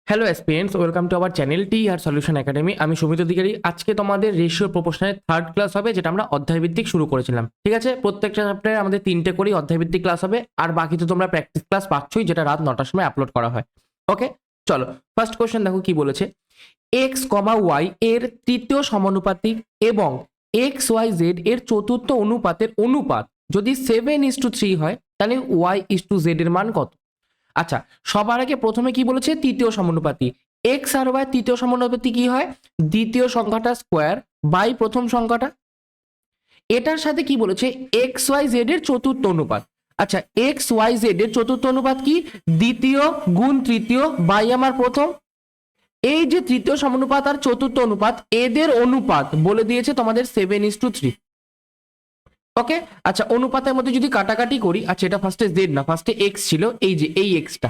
Hello aspirants, welcome to our channel T R Solution Academy. আমি সুমিত অধিকারী। আজকে তোমাদের ratio প্রপোর্শনের third class হবে, যেটা আমরা অধ্যায়ভিত্তিক শুরু করেছিলাম। ঠিক আছে, প্রত্যেকটা চ্যাপ্টারে আমাদের 3টে করেই অধ্যায়ভিত্তিক ক্লাস হবে, আর বাকি তো তোমরা প্র্যাকটিস ক্লাস পাচ্ছই, যেটা রাত 9টার সময় আপলোড করা হয়। ওকে, চলো ফার্স্ট কোশ্চেন দেখো কি বলেছে। এক্স কমা ওয়াই এর তৃতীয় সমানুপাতিক এবং এক্স ওয়াই জেড এর চতুর্থ অনুপাতের অনুপাত যদি 7:3 হয়, তাহলে y/z এর মান কত? আচ্ছা, সবার আগে প্রথমে কি বলেছে? তৃতীয় সমানুপাতি। এক্স আর ওয়াই তৃতীয় সমানুপাতি কি হয়? দ্বিতীয় সংখ্যাটা স্কোয়ার বাই প্রথম সংখ্যাটা। এটার সাথে কি বলেছে? এক্স ওয়াই জেড এর চতুর্থ অনুপাত। আচ্ছা, এক্স ওয়াই জেড এর চতুর্থ অনুপাত কি? দ্বিতীয় গুণ তৃতীয় বাই আমার প্রথম। এই যে তৃতীয় সমানুপাত আর চতুর্থ অনুপাত, এদের অনুপাত বলে দিয়েছে তোমাদের 7:3। ওকে, আচ্ছা অনুপাতের মধ্যে যদি কাটাকাটি করি, আচ্ছা এটা ফার্স্টে জেড না, ফার্স্টে এক্স ছিল, এই যে এই এক্সটা।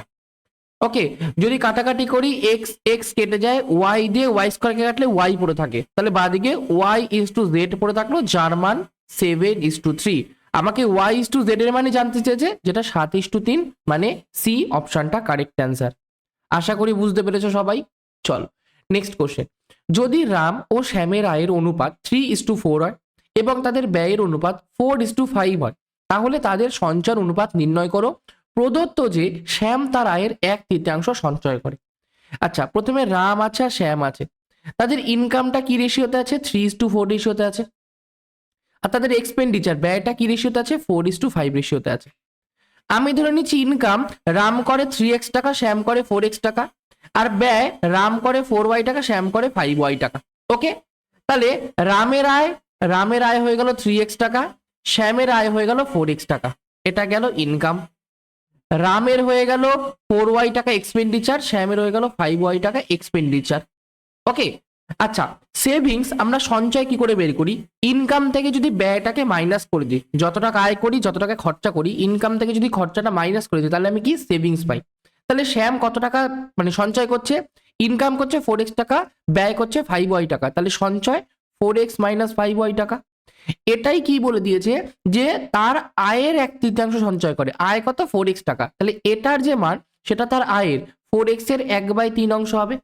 ওকে, যদি কাটাকাটি করি এক্স এক্স কেটে যায়, ওয়াই দিয়ে ওয়াই স্কোয়ারকে কাটলে ওয়াই পড়ে থাকে, তাহলে বাদিকে y/z পড়ে থাকলো, যার মান 7:3। আমাকে y/z এর মানে জানতে চেয়েছে, যেটা 7:3, মানে সি অপশনটা কারেক্ট অ্যান্সার। আশা করি বুঝতে পেরেছো সবাই। চল নেক্সট কোশ্চেন। যদি রাম ও শ্যামের আয়ের অনুপাত 3:4 হয় এবং তাদের ব্যয়ের অনুপাত 4:5 হয়, তাহলে তাদের সঞ্চয়ের অনুপাত নির্ণয় করো। প্রদত্ত যে শ্যাম তার আয়ের 1/3 সঞ্চয় করে। আচ্ছা, প্রথমে রাম আছে আর শ্যাম আছে, তাদের ইনকামটা কি রেশিওতে আছে? 3:4 রেশিওতে আছে। আর তাদের এক্সপেন্ডিচার ব্যয়টা কি রেশিওতে আছে? 4:5 রেশিওতে আছে। আমি ধরে নিচ্ছি ইনকাম রাম করে 3x টাকা, শ্যাম করে 4x টাকা, আর ব্যয় রাম করে 4y টাকা, শ্যাম করে 5y টাকা। ওকে, তাহলে রামের আয় হয়ে গেল 3x টাকা, শ্যামের আয় হয়ে গেল 4x টাকা। এটা গেল ইনকাম। রামের হয়ে গেল 4y টাকা এক্সপেন্ডিচার, শ্যামের হয়ে গেল 5y টাকা এক্সপেন্ডিচার। ওকে, আচ্ছা সেভিংস আমরা সঞ্চয় কি করে বের করি? ইনকাম থেকে যদি ব্যয়টাকে মাইনাস করে দিই, যত টাকা আয় করি যত টাকা খরচা করি, ইনকাম থেকে যদি খরচাটা মাইনাস করে দিই, তাহলে আমি কি সেভিংস পাই। তাহলে শ্যাম কত টাকা মানে সঞ্চয় করছে? ইনকাম করছে 4x টাকা, ব্যয় করছে 5y টাকা, তাহলে সঞ্চয় 4x - 5y টাকা। এটাই কি বলে দিয়েছে, যে তার আয়ের 1/3 সঞ্চয় করে। আয় কত? 4x টাকা, তাহলে এটার যে মান সেটা তার আয়ের 4x এর 1/3 হবে।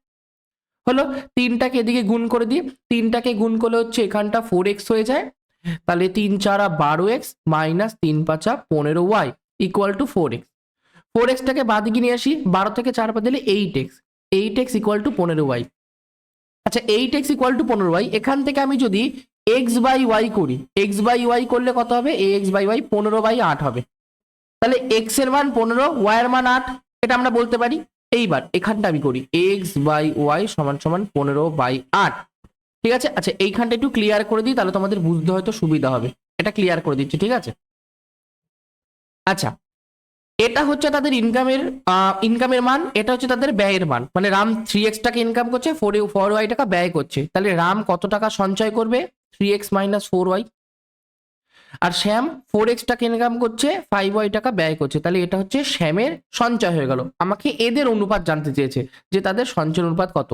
হলো, তিনটাকে এদিকে গুণ করে দিই, তিনটাকে গুণ করলে হচ্ছে এখানটা 4x হয়ে যায়, তাহলে 3×4 = 12x minus 3×5 = 15y equal to 4x। 4x টাকে বাদিকে নিয়ে আসি, 12 থেকে 4 বাদ দিলে 8x, 8x equal to 15y। আচ্ছা 8x ইকুয়াল টু 15y, এখান থেকে আমি যদি x/y করি, x/y করলে কত হবে? ax/y 15/8 হবে। তাহলে x এর মান 15, y এর মান 8, এটা আমরা বলতে পারি। এইবার এখানটা আমি করি x/y = 15/8। ঠিক আছে, আচ্ছা এইখানটা একটু ক্লিয়ার করে দিই, তাহলে তোমাদের বুঝতে হয়তো সুবিধা হবে। এটা ক্লিয়ার করে দিচ্ছি, ঠিক আছে। আচ্ছা, এটা হচ্ছে তাদের ইনকামের মান, এটা হচ্ছে তাদের ব্যয়ের মান। মানে রাম 3x টাকা ইনকাম করছে, 4y টাকা ব্যয় করছে, তাহলে রাম কত টাকা সঞ্চয় করবে? 3x - 4y। আর শ্যাম 4x টাকা ইনকাম করছে, 5y টাকা ব্যয় করছে, তাহলে এটা হচ্ছে শ্যামের সঞ্চয় হয়ে গেল। আমাকে এদের অনুপাত জানতে চেয়েছে, যে তাদের সঞ্চয় অনুপাত কত।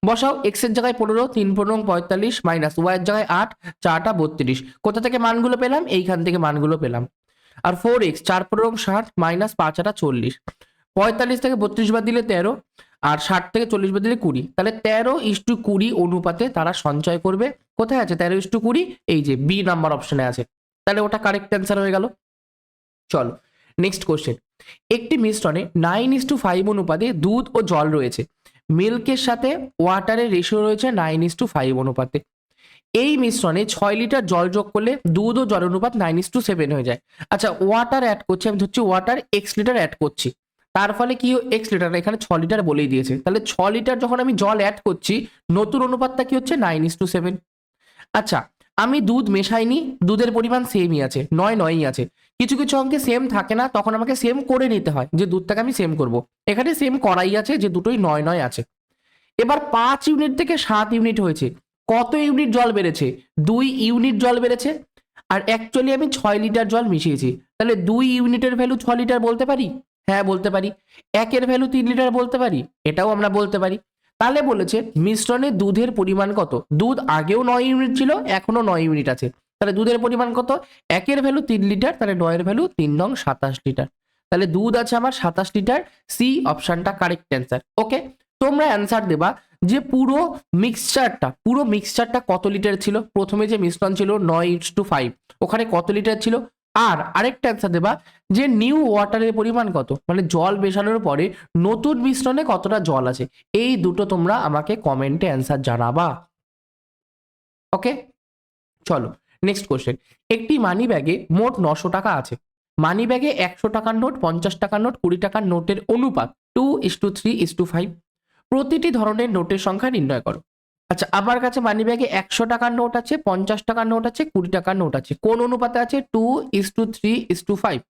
বসাও, x এর জায়গায় 15, 3×15 = 45, মাইনাস y এর জায়গায় 8, 4 = 32। কোথা থেকে মানগুলো পেলাম? এইখান থেকে মানগুলো পেলাম। আর 4x 4×15 = 60, মাইনাস 5 × 8 = 40। 45 থেকে 32 বাদ দিলে 13, আর 60 থেকে 40 বাদ দিলে 20, তাহলে 13:20 অনুপাতে তারা সঞ্চয় করবে। কোথায় আছে 13:20? এই যে বি নাম্বার অপশনে আছে, তাহলে ওটা কারেক্ট অ্যান্সার হয়ে গেল। চলো নেক্সট কোশ্চেন। একটি মিশ্রণে 9:5 অনুপাতে দুধ ও জল রয়েছে, মিল্কের সাথে ওয়াটারের রেশিও রয়েছে 9:5 অনুপাতে। এই মিশ্রণে 6 লিটার জল যোগ করলে দুধ ও জলের অনুপাত 9:7 হয়ে যায়। আচ্ছা ওয়াটার অ্যাড করছি, আমি ধরছি ওয়াটার x লিটার অ্যাড করছি, তার ফলে কি x লিটার, এখানে 6 লিটার বলেই দিয়েছে, তাহলে 6 লিটার যখন আমি জল অ্যাড করছি, নতুন অনুপাতটা কি হচ্ছে? 9:7। আচ্ছা আমি দুধ মেশাইনি, দুধের পরিমাণ সেমই আছে, 9 আছে। কিছু কিছু অঙ্কে সেম থাকে না, তখন আমাকে সেম করে নিতে হয়, যে দুধটাকে আমি সেম করব। এখানে সেম করাই আছে, যে দুটোই 9 আছে। এবার 5 ইউনিট থেকে 7 ইউনিট হয়েছে, কত ইউনিট জল বেড়েছে? 2 ইউনিট জল বেড়েছে। আর অ্যাকচুয়ালি আমি 6 লিটার জল মিশিয়েছি, তাহলে 2 ইউনিটের ভ্যালু 6 লিটার বলতে পারি? হ্যাঁ বলতে পারি। 1-এর ভ্যালু 3 লিটার বলতে পারি? এটাও আমরা বলতে পারি। তাহলে বলেছে মিশ্রণে দুধের পরিমাণ কত? দুধ আগেও 9 ইউনিট ছিল, এখনো 9 ইউনিট আছে, তাহলে দুধের পরিমাণ কত? 1-এর ভ্যালু 3 লিটার, তাহলে 9-এর ভ্যালু 3×9 = 27 লিটার। তাহলে দুধ আছে আমার 27 লিটার, সি অপশনটা কারেক্ট অ্যান্সার। ওকে, তো তোমরা অ্যান্সার দেবা যে পুরো মিক্সচারটা কত লিটার ছিল, প্রথমে যে মিশ্রণ ছিল 9:5, ওখানে কত লিটার ছিল। আর আরেকটা অ্যান্সার দেবা যে নিউ ওয়াটারের পরিমাণ কত, মানে জল মেশানোর পরে নতুন মিশ্রণে কতটা জল আছে। এই দুটো তোমরা আমাকে কমেন্টে অ্যান্সার জানাবা। ওকে, চলো নেক্সট কোশ্চেন। একটি মানি ব্যাগে মোট 900 টাকা আছে। মানি ব্যাগে 100 টাকার নোট, 50 টাকার নোট, 20 টাকার নোটের অনুপাত 2:3:5। প্রতিটি ধরনের নোটের সংখ্যা নির্ণয় করো। আচ্ছা, আমার কাছে মানি ব্যাগে 100 টাকার নোট আছে, 50 টাকার নোট আছে, 20 টাকার নোট আছে। কোন অনুপাতে আছে? 2:3:5।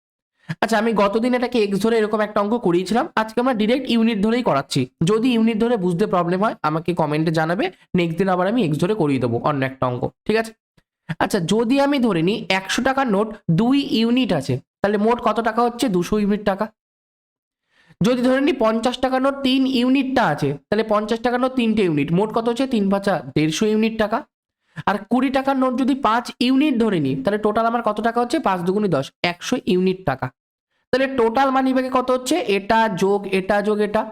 আচ্ছা, আমি গতদিন এটাকে এক্স ধরে এরকম একটা অঙ্ক করিয়েছিলাম, আজকে আমরা ডিরেক্ট ইউনিট ধরেই করাচ্ছি। যদি ইউনিট ধরে বুঝতে প্রবলেম হয় আমাকে কমেন্টে জানাবে, নেক্সট দিন আবার আমি এক্স ধরে করিয়ে দেবো অন্য একটা অঙ্ক, ঠিক আছে? আচ্ছা, যদি আমি ধরে নিই 100 টাকার নোট 2 ইউনিট আছে, তাহলে মোট কত টাকা হচ্ছে? 200 ইউনিট টাকা। যদি ধরে নিই 50 টাকার নোট 3 ইউনিটটা আছে, তাহলে 50 টাকার নোট 3টে ইউনিট, মোট কত হচ্ছে? 3×5 150 ইউনিট টাকা। আর 20 টাকার নোট যদি 5 ইউনিট ধরে নিই, তাহলে টোটাল আমার কত টাকা হচ্ছে? 5×2 = 10, 100 ইউনিট টাকা। তাহলে টোটাল মানি ব্যাগে কত হচ্ছে? এটা যোগ এটা যোগ এটা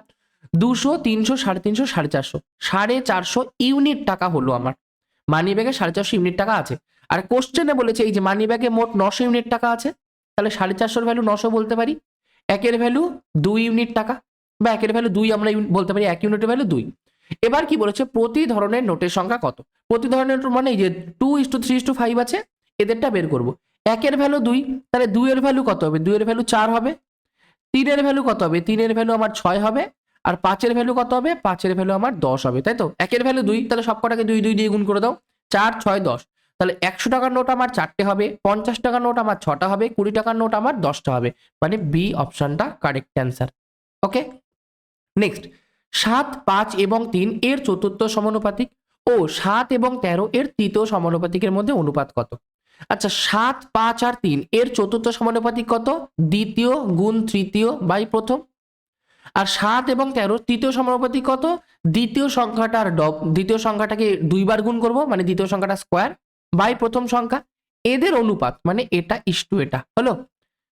200, 300, 350, 450, 450 ইউনিট টাকা হলো আমার। মানি ব্যাগে 450 ইউনিট টাকা আছে। আর কোশ্চেনে বলেছে এই যে মানি ব্যাগে মোট 900 ইউনিট টাকা আছে, তাহলে 450 ভ্যালু 900 বলতে পারি। একের ভ্যালু 2 ইউনিট টাকা, বা একের ভ্যালু 2 আমরা বলতে পারি, 1 ইউনিটের ভ্যালু 2। এবার কি বলেছে? প্রতি ধরনের নোটের সংখ্যা কত। প্রতি ধরনের নোট মানে এই যে 2:3:5 আছে, এদেরটা বের করব। একের ভ্যালু 2, তাহলে 2 এর ভ্যালু কত হবে? 2 এর ভ্যালু 4 হবে। 3 এর ভ্যালু কত হবে? 3 এর ভ্যালু আমার 6 হবে। আর 5 এর ভ্যালু কত হবে? 5 এর ভ্যালু আমার 10 হবে, তাই তো? একের ভ্যালু 2, তাহলে সবকটাকে 2 2 দিয়ে গুণ করে দাও। 4, 6, 10। তাহলে 100 টাকার নোট আমার 4টে হবে, 50 টাকার নোট আমার 6টা হবে, 20 টাকার নোট আমার 10টা হবে। মানে বি অপশনটা কারেক্ট অ্যান্সার। ওকে, নেক্সট। 7, 5 এবং 3 এর চতুর্থ সমানুপাতিক ও 7 এবং 13 এর তৃতীয় সমানুপাতিকের মধ্যে অনুপাত কত? আচ্ছা, 7, 5 আর 3 এর চতুর্থ সমানুপাতিক কত? দ্বিতীয় গুণ তৃতীয় বাই প্রথম। আর 7 এবং 13 তৃতীয় সমানুপাতিক কত? দ্বিতীয় সংখ্যাটার দ্বিতীয় সংখ্যাটাকে 2 বার গুণ করব, মানে দ্বিতীয় সংখ্যাটা স্কোয়ার বাই প্রথম সংখ্যা। এদের অনুপাত মানে এটা ইস্টু এটা হলো।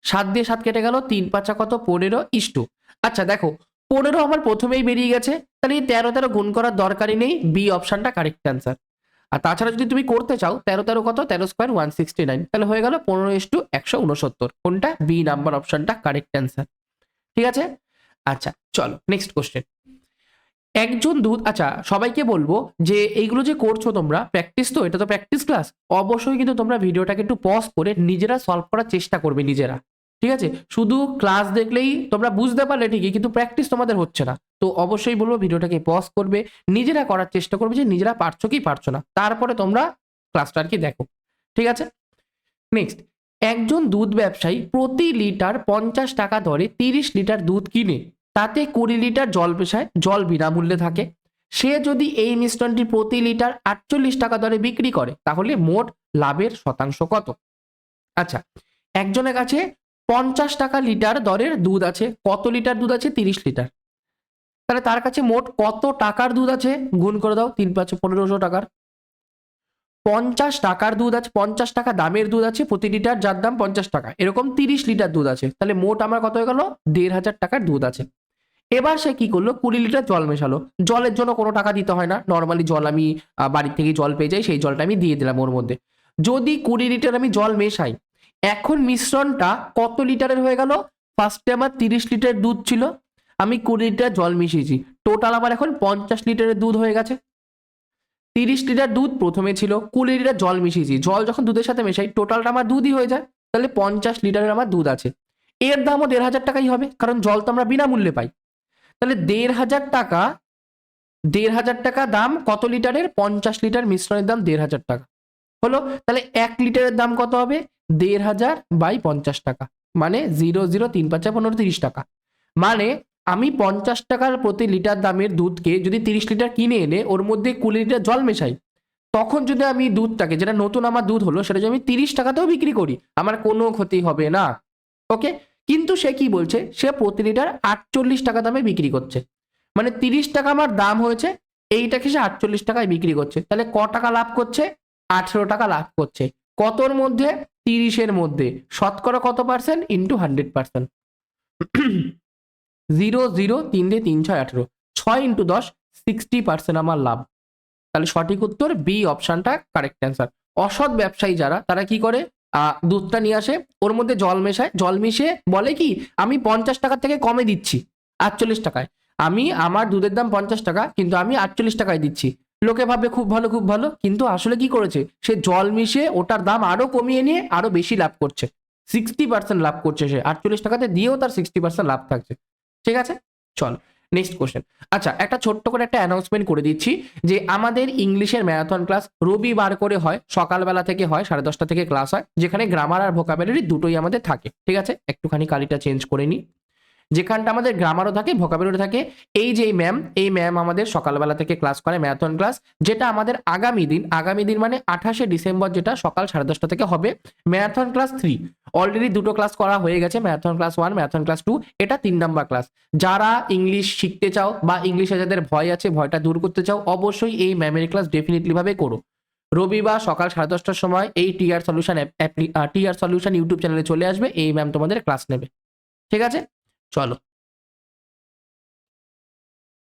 7 দিয়ে 7 কেটে গেল, 3 5 কত? 15 ইস্টু। আচ্ছা দেখো, 15 আমার প্রথমেই বেরিয়ে গেছে, তাহলে এই 13 গুণ করার দরকারই নেই, বি অপশনটা কারেক্ট অ্যান্সার। আর তাছাড়া যদি তুমি করতে চাও 13 কত? 13 স্কোয়ার 169, তাহলে হয়ে গেল 15:169। কোনটা? বি নাম্বার অপশনটা কারেক্ট অ্যান্সার, ঠিক আছে? আচ্ছা চলো নেক্সট কোশ্চেন। একজন দুধ, আচ্ছা সবাইকে বলবো যে এইগুলো যে করছো তোমরা প্র্যাকটিস, তো এটা তো প্র্যাকটিস ক্লাস, অবশ্যই কিন্তু তোমরা ভিডিওটাকে একটু পজ করে নিজেরা সলভ করার চেষ্টা করবে নিজেরা, ঠিক আছে? শুধু ক্লাস দেখলেই তোমরা বুঝতে পারলে ঠিকই, কিন্তু প্র্যাকটিস তোমাদের হচ্ছে না। তো অবশ্যই বলবো ভিডিওটাকে পজ করবে, নিজেরা করার চেষ্টা করবে যে নিজেরা পারছো কি পারছো না, তারপরে তোমরা ক্লাসটা আর কি দেখো, ঠিক আছে? নেক্সট। একজন দুধ ব্যবসায়ী প্রতি লিটার 50 টাকা দরে 30 লিটার দুধ কিনে, তাতে 20 লিটার জল মেশায়, জল বিনামূল্যে থাকে। সে যদি এই মিশ্রণটি প্রতি লিটার 48 টাকা দরে বিক্রি করে, তাহলে মোট লাভের শতাংশ কত? আচ্ছা, একজনের কাছে 50 টাকা লিটার দরের দুধ আছে। কত লিটার দুধ আছে? 30 লিটার। তাহলে তার কাছে মোট কত টাকার দুধ আছে? গুণ করে দাও, 3 5 1500 টাকার। 50 টাকার দুধ আছে, 50 টাকা দামের দুধ আছে প্রতি লিটার, যার দাম 50 টাকা, এরকম 30 লিটার দুধ আছে। তাহলে মোট আমার কত হয়ে গেল? 1500 টাকার দুধ আছে। এবার সে কি করলো? 20 লিটার জল মেশালো। জলের জন্য কোনো টাকা দিতে হয় না, নর্মালি জল আমি বাড়ি থেকে জল পেয়ে যাই, সেই জলটা আমি দিয়ে দিলাম ওর মধ্যে। যদি 20 লিটার আমি জল মেশাই, এখন মিশ্রণটা কত লিটারের হয়ে গেল? ফার্স্টে আমার 30 লিটার দুধ ছিল, আমি 20 লিটার জল মিশিয়েছি, টোটাল আমার এখন 50 লিটারের দুধ হয়ে গেছে। 30 লিটার দুধ প্রথমে ছিল, 20 লিটার জল মিশিয়েছি, জল যখন দুধের সাথে মেশাই টোটালটা আমার দুধই হয়ে যায়, তাহলে 50 লিটারের আমার দুধ আছে। এর দামও 1500 টাকাই হবে, কারণ জল তো আমরা বিনামূল্যে পাই। তাহলে 1500 টাকা, 1500 টাকা দাম কত লিটারের? 50 লিটার মিশ্রণের দাম 1500 টাকা হলো। তাহলে 1 লিটারের দাম কত হবে? 1500 বাই 50 টাকা, মানে 0.0 3 5 15 30 টাকা। মানে আমি 50 টাকার প্রতি লিটার দামের দুধকে যদি 30 লিটার কিনে এনে ওর মধ্যে 20 লিটার জল মেশাই, তখন যদি আমি দুধটাকে, যেটা নতুন আমার দুধ হলো, সেটা যদি আমি 30 টাকাতেও বিক্রি করি, আমার কোনো ক্ষতি হবে না। ওকে, কিন্তু সে কি বলছে? সে প্রতি লিটার 48 টাকা দামে বিক্রি করছে, মানে 30 টাকা আমার দাম হয়েছে, এইটাকে সে 48 টাকায় বিক্রি করছে। তাহলে ক টাকা লাভ করছে? 18 টাকা লাভ করছে। কতর মধ্যে? 30-এর মধ্যে। শতকরা কত পার্সেন্ট? ইন্টু 100%। 0 0 3 দিয়ে 3 6 18, 6 × 10 60% আমার লাভ। তাহলে সঠিক উত্তর বি অপশনটা কারেক্ট অ্যান্সার। অসৎ ব্যবসায়ী যারা, তারা কি করে, দুধটা নিয়ে আসে, ওর মধ্যে জল মেশায়, জল মিশিয়ে বলে কি আমি 50 টাকা থেকে কমে দিচ্ছি 48 টাকায়, আমি আমার দুধের দাম 50 টাকা কিন্তু আমি 48 টাকায় দিচ্ছি। লোকে ভাববে খুব ভালো খুব ভালো, কিন্তু আসলে কি করেছে, সে জল মিশিয়ে ওটার দাম আরো কমিয়ে নিয়ে আরো বেশি লাভ করছে, 60% লাভ করছে সে, 48 টাকাতে দিয়েও তার 60% লাভ থাকছে। ঠিক আছে, চল নেক্সট কোশ্চেন। আচ্ছা, একটা ছোট্ট করে একটা অ্যানাউন্সমেন্ট করে দিচ্ছি যে আমাদের ইংলিশের ম্যারাথন ক্লাস রবিবার করে হয়, সকালবেলা থেকে হয়, 10:30 থেকে ক্লাস হয়, যেখানে গ্রামার আর ভোকাবুলারি দুটোই আমাদের থাকে। ঠিক আছে, একটুখানি কালিটা চেঞ্জ করে নিই। যেখানটা আমাদের গ্রামারও থাকে, ভোকাবুলারি থাকে। এই যে এই ম্যাম আমাদের সকালবেলা থেকে ক্লাস করে ম্যারাথন ক্লাস, যেটা আমাদের আগামী দিন মানে 28শে ডিসেম্বর, যেটা সকাল 10:30 থেকে হবে ম্যারাথন ক্লাস 3। অলরেডি দুটো ক্লাস করা হয়ে গেছে, ম্যারাথন ক্লাস 1, ম্যারাথন ক্লাস 2, এটা 3 নাম্বার ক্লাস। যারা ইংলিশ শিখতে চাও বা ইংলিশে যাদের ভয় আছে, ভয়টা দূর করতে চাও, অবশ্যই এই ম্যামের ক্লাস ডেফিনেটলি ভাবে করো। রবিবার সকাল 10:30টার সময় এই টিআর সলিউশন ইউটিউব চ্যানেলে চলে আসবে, এই ম্যাম তোমাদের ক্লাস নেবে। ঠিক আছে, চলো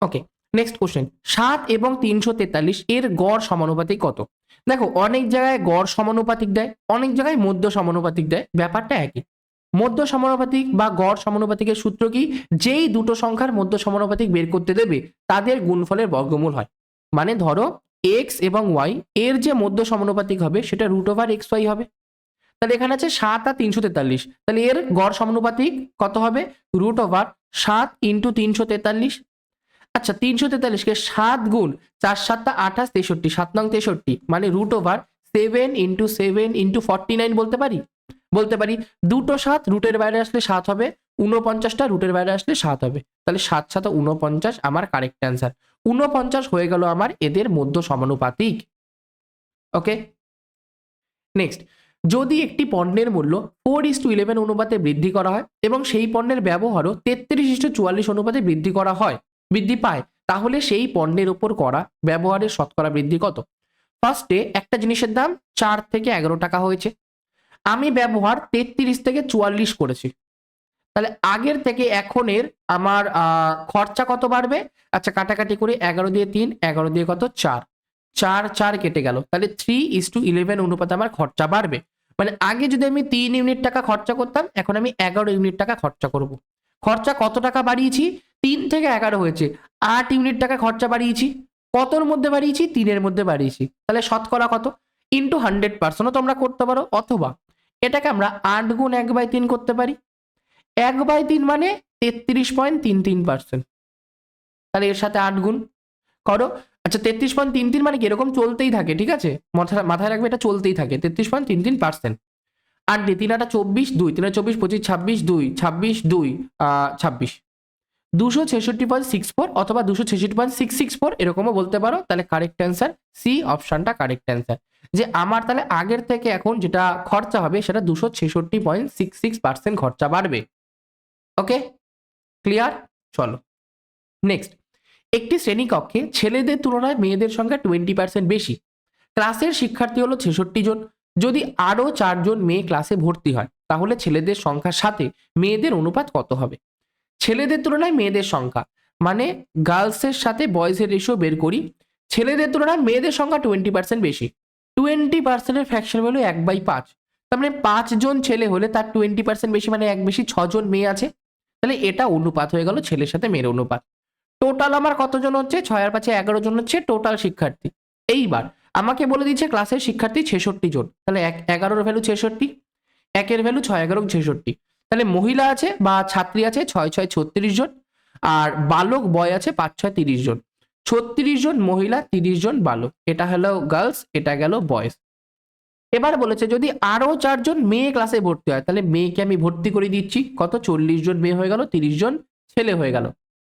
ওকে, নেক্সট কোশ্চেন। 7 এবং 343 এর গড় সমানুপাতিক কত? দেখো, অনেক জায়গায় গড় সমানুপাতিক দেয়, অনেক জায়গায় মধ্য সমানুপাতিক দেয়, ব্যাপারটা একই। মধ্য সমানুপাতিক বা গড় সমানুপাতিকের সূত্র কি, যেই দুটো সংখ্যার মধ্য সমানুপাতিক বের করতে দেবে তাদের গুণফলের বর্গমূল হয়। মানে ধরো এক্স এবং ওয়াই এর যে মধ্য সমানুপাতিক হবে সেটা √xy হবে। তাহলে এখানে আছে 7 আর 343, তাহলে এর গড় সমানুপাতিক কত হবে? √7 × 343। আচ্ছা, 343কে 7 গুণ 4 7 28 63, 7 নং 63, মানে √7 × 7 × 49 বলতে পারি। দুটো 7 রুটের বাইরে আসলে 7 হবে, 49টা রুটের বাইরে আসলে 7 হবে, তাহলে 7 7 49 আমার কারেক্ট অ্যান্সার। 49 হয়ে গেল আমার এদের মধ্য সমানুপাতিক। ওকে, নেক্সট। যদি একটি পণ্যের মূল্য 4:11 অনুপাতে বৃদ্ধি করা হয় এবং সেই পণ্যের ব্যবহারও 33:44 অনুপাতে বৃদ্ধি পায়, তাহলে সেই পণ্যের উপর করা ব্যবহারের শতকরা বৃদ্ধি কত? ফার্স্টে একটা জিনিসের দাম 4 থেকে 11 টাকা হয়েছে, আমি ব্যবহার 33 থেকে 44 করেছি, তাহলে আগের থেকে এখনের আমার খরচা কত বাড়বে? আচ্ছা, কাটাকাটি করে 11 দিয়ে 3, 11 দিয়ে কত 4, 4 4 কেটে গেল, তাহলে 3:11 অনুপাতে আমার খরচা বাড়বে। মানে আগে যদি আমি 3 ইউনিট টাকা খরচা করতাম, এখন আমি 11 ইউনিট টাকা খরচা করব। খরচা কত টাকা বাড়িয়েছি? 3 থেকে 11 হয়েছে, 8 ইউনিট টাকা খরচা বাড়িয়েছি। কতর মধ্যে বাড়িয়েছি? 3-এর মধ্যে বাড়িয়েছি। তাহলে শতকরা কত? ইন্টু 100%ও তোমরা করতে পারো, অথবা এটাকে আমরা 8 গুণ 1/3 করতে পারি। 1/3 মানে 33.33%, তাহলে এর সাথে 8 গুণ করো। আচ্ছা, 33.33 মানে কি, এরকম চলতেই থাকে, ঠিক আছে, মাথায় রাখবে, এটা চলতেই থাকে 33.33%। 8 দিয়ে 3 8 24, 2 3 24 25 26 2 26 2 26, 266.64 অথবা 266.664 এরকমও বলতে পারো। তাহলে কারেক্ট অ্যান্সার সি অপশনটা কারেক্ট অ্যান্সার, যে আমার তাহলে আগের থেকে এখন যেটা খরচা হবে সেটা 266.66% খরচা বাড়বে। ওকে, ক্লিয়ার? চলো নেক্সট। একটি শ্রেণীকক্ষে ছেলেদের তুলনায় মেয়েদের সংখ্যা 20% বেশি, ক্লাসের শিক্ষার্থী হলো 66 জন। যদি আরো 4 জন মেয়ে ক্লাসে ভর্তি হয়, তাহলে ছেলেদের সংখ্যার সাথে মেয়েদের অনুপাত কত হবে? ছেলেদের তুলনায় মেয়েদের সংখ্যা মানে গার্লসের সাথে বয়েজের রেশিও বের করি। ছেলেদের তুলনায় মেয়েদের সংখ্যা 20% বেশি, 20% এর ফ্র্যাকশন ভ্যালু 1/5, তার মানে 5 জন ছেলে হলে তার 20% বেশি, মানে 1 বেশি 6 জন মেয়ে আছে, তাহলে এটা অনুপাত হয়ে গেল ছেলের সাথে মেয়ের অনুপাত। টোটাল আমার কতজন হচ্ছে? 6 আর 5 11 জন হচ্ছে টোটাল শিক্ষার্থী। এইবার আমাকে বলে দিচ্ছে ক্লাসের শিক্ষার্থী 66 জন, তাহলে 11-এর ভ্যালু 66, 1-এর ভ্যালু 6 11 66, তাহলে মহিলা আছে বা ছাত্রী আছে 6 6 36 জন, আর বালক বয় আছে 5 6 30 জন। 36 জন মহিলা, 30 জন বালক, এটা হলো গার্লস, এটা গেল বয়েজ। এবার বলেছে যদি আরো 4 জন মেয়ে ক্লাসে ভর্তি হয়, তাহলে মেয়েকে আমি ভর্তি করে দিচ্ছি, কত 40 জন মেয়ে হয়ে গেল, 30 জন ছেলে হয়ে গেল।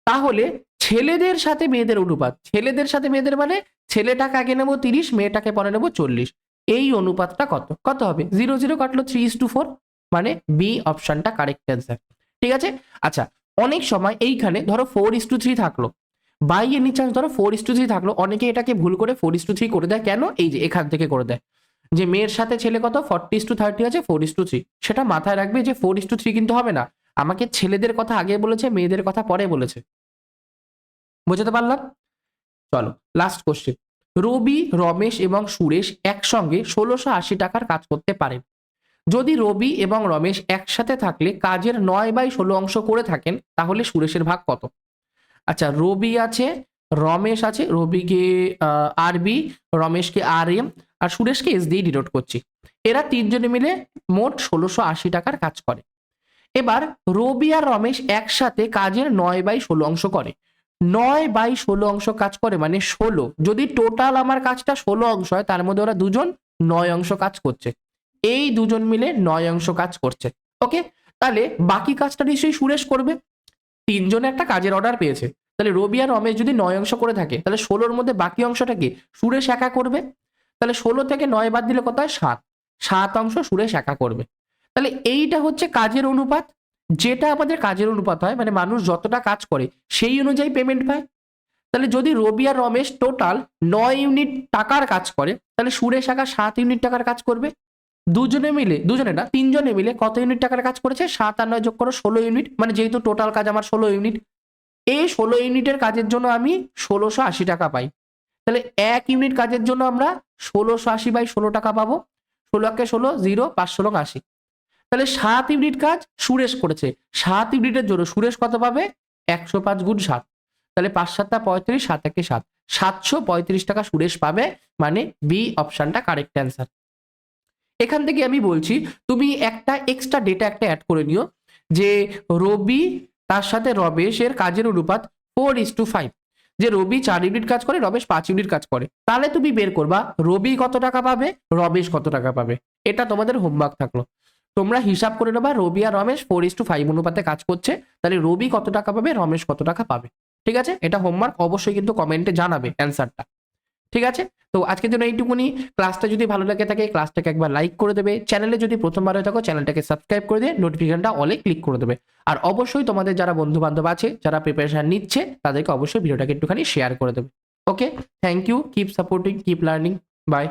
তাহলে ছেলেদের সাথে মেয়েদের অনুপাত, ছেলেদের সাথে মেয়েদের মানে ছেলেটাকে আগে নেবো 30, মেয়েটাকে পরে নেবো 40, এই অনুপাতটা কত হবে? 0 0 কাটলো, 3:4, মানে বি অপশনটা কারেক্ট অ্যান্সার। ঠিক আছে, আচ্ছা, অনেক সময় এইখানে ধরো 4:3 থাকলো, বাই এনি চান্স ধরো 4:3 থাকলো, অনেকে এটাকে ভুল করে 4:3 করে দেয়। কেন? এই যে এখান থেকে করে দেয় যে মেয়ের সাথে ছেলে কত 40:30 আছে, 4:3, সেটা মাথায় রাখবে যে 4:3 কিন্তু হবে না, আমাকে ছেলেদের কথা আগে বলেছে, মেয়েদের কথা পরে বলেছে। বুঝতে পারলাম? চলো লাস্ট কোশ্চেন। রবি, রমেশ এবং সুরেশ একসঙ্গে 1680 টাকার কাজ করতে পারেন। যদি রবি এবং রমেশ একসাথে থাকলে কাজের 9/16 অংশ করে থাকেন, তাহলে সুরেশের ভাগ কত? আচ্ছা, রবি আছে, রমেশ আছে, রবিকে আরবি, রমেশকে আর এম, আর সুরেশকে এস দিয়ে ডিনোট করছি। এরা তিনজনে মিলে মোট 1680 টাকার কাজ করে। এবার রবি আর রমেশ একসাথে কাজের 9/16 অংশ করে। 9/16 অংশ কাজ করে মানে 16। যদি টোটাল আমার কাজটা 16 অংশ হয়, তার মধ্যে ওরা দুজন 9 অংশ কাজ করছে। এই দুজন মিলে 9 অংশ কাজ করছে। ওকে, তাহলে বাকি কাজটা নিশ্চয়ই সুরেশ করবে। তিনজনে একটা কাজের অর্ডার পেয়েছে, তাহলে রবি আর রমেশ যদি 9 অংশ করে থাকে, তাহলে 16-র মধ্যে বাকি অংশটা কি সুরেশ একা করবে। তাহলে 16 থেকে 9 বাদ দিলে কত হয়? 7। 7 অংশ সুরেশ একা করবে। তাহলে এইটা হচ্ছে কাজের অনুপাত। যেটা আমাদের কাজের অনুপাত হয়, মানে মানুষ যতটা কাজ করে সেই অনুযায়ী পেমেন্ট পায়। তাহলে যদি রবি আর রমেশ টোটাল 9 ইউনিট টাকার কাজ করে, তাহলে সুরেশ একা 7 ইউনিট টাকার কাজ করবে। দুজনে মিলে, দুজনে না, তিনজনে মিলে কত ইউনিট টাকার কাজ করেছে? 7 আর 9 যোগ করো 16 ইউনিট, মানে যেহেতু টোটাল কাজ আমার 16 ইউনিট, এই 16 ইউনিটের কাজের জন্য আমি 1680 টাকা পাই। তাহলে 1 ইউনিট কাজের জন্য আমরা 1680/16 টাকা পাবো। 16 কে 16, 0, 5 16 80। তাহলে 7 ইউনিট কাজ সুরেশ করেছে, 7 ইউনিটের জন্য সুরেশ কত পাবে? 105 গুণ 7। তাহলে 5 7 35, 7 1 7, 735 টাকা সুরেশ পাবে। মানে বি অপশনটা কারেক্ট অ্যান্সার। এখান থেকে আমি বলছি তুমি একটা এক্সট্রা ডেটা একটা অ্যাড করে নিও, যে রবি তার সাথে রমেশের কাজের অনুপাত 4:5। যে রবি 4 ইউনিট কাজ করে, রমেশ 5 ইউনিট কাজ করে। তাহলে তুমি বের করবা রবি কত টাকা পাবে, রমেশ কত টাকা পাবে। এটা তোমাদের হোমওয়ার্ক থাকলো। তোমরা হিসাব করে নেবা রবি আর রমেশ 4:5 অনুপাতে কাজ করছে, তাহলে রবি কত টাকা পাবে, রমেশ কত টাকা পাবে। ঠিক আছে, এটা হোমওয়ার্ক, অবশ্যই কিন্তু কমেন্টে জানাবে অ্যান্সারটা। ঠিক আছে, তো আজকের জন্য এইটুকুনি। ক্লাসটা যদি ভালো লাগে থাকে ক্লাসটাকে একবার লাইক করে দেবে, চ্যানেলে যদি প্রথমবার হয়ে থাকো চ্যানেলটাকে সাবস্ক্রাইব করে দিয়ে নোটিফিকেশনটা অলে ক্লিক করে দেবে। আর অবশ্যই তোমাদের যারা বন্ধু বান্ধব আছে যারা প্রিপারেশন নিচ্ছে, তাদেরকে অবশ্যই ভিডিওটাকে একটুখানি শেয়ার করে দেবে। Okay, thank you, keep supporting, keep learning, by.